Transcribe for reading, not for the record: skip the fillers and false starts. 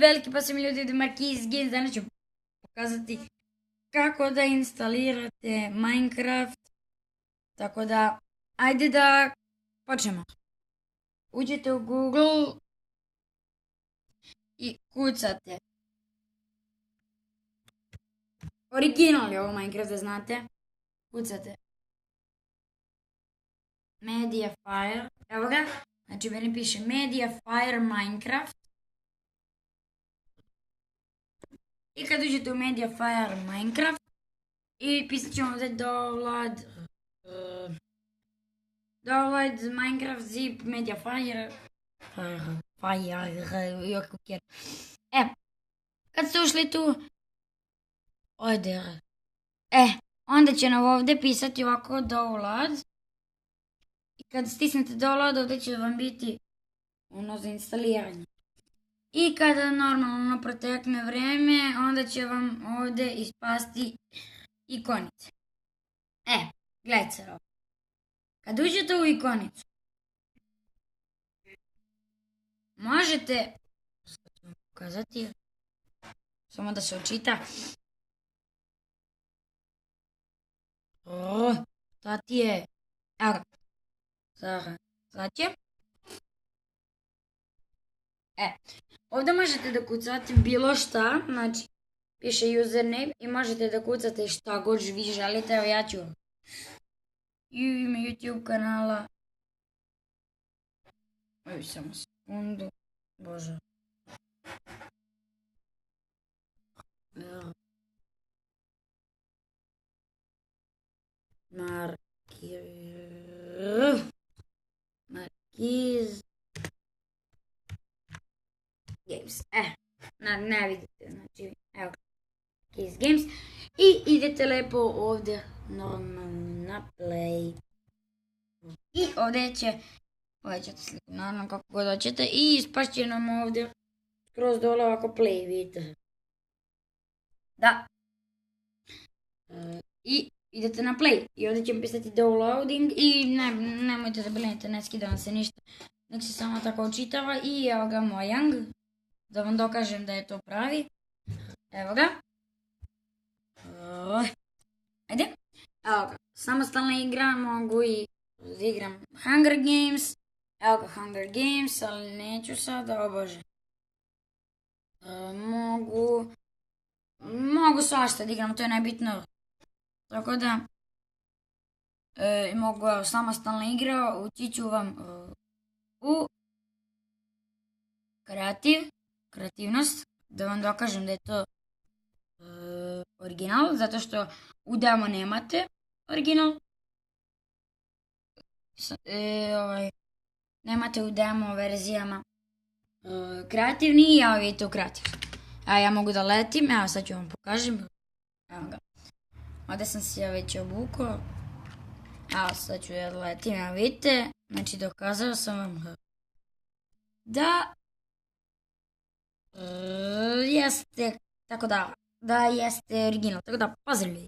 Veliki pa sam ljudi od Marquis Games. Danas ću pokazati kako da instalirate Minecraft. Tako da, ajde da počnemo. Uđete u Google i kucate. Original je ovo Minecraft, da znate. Kucate Mediafire. Evo ga. Znači, meni piše Mediafire Minecraft. I kad uđete u Mediafire Minecraft i pisat ćemo ovdje download Minecraft zip Mediafire. Kad ste ušli tu, onda će nam ovdje pisati ovako download. I kad stisnete download, ovdje će vam biti ono za instaliranje. I kada normalno protekne vreme, onda će vam ovdje ispasti ikonice. Gledajte se ovo. Kad uđete u ikonicu, možete, sad ću vam pokazati, samo da se očita. Sad je, evo ga, sad će. Ovdje možete da kucate bilo šta, znači piše username i možete da kucate šta god vi želite. Evo ja ću ime YouTube kanala. Samo sekundu, bože. Marquis Games. Ne vidite, znači, evo, Marquis Games. I idete lepo ovdje normalno na play. I ovdje ćete sliku, naravno kako god hoćete. I ispašće nam ovdje skroz dole ovako play, vidite. Da. I idete na play. I ovdje će vam pisati downloading. I nemojte da brinete, ne skida vam se ništa. Nek se samo tako očitava. I evo ga Mojang. Da vam dokažem da je to pravi. Evo ga. Ajde. Evo ga. Samostalna igra. Mogu i da igram Hunger Games. Evo ga Hunger Games. Ali neću sada. O bože. Mogu svašta da igram. To je najbitno. Tako da. Mogu samostalna igra. Ući ću vam u kreativnost, da vam dokažem da je to original, zato što u demo nemate original. Nemate u demo verzijama kreativni i evo vidite u kreativni. Ja mogu da letim, evo sad ću vam pokažem. Evo ga. Ovdje sam se ja već obukao. Evo sad ću da letim, evo vidite. Znači dokazao sam vam da jeste, tako da jeste original, tako da pozdrav ljudi.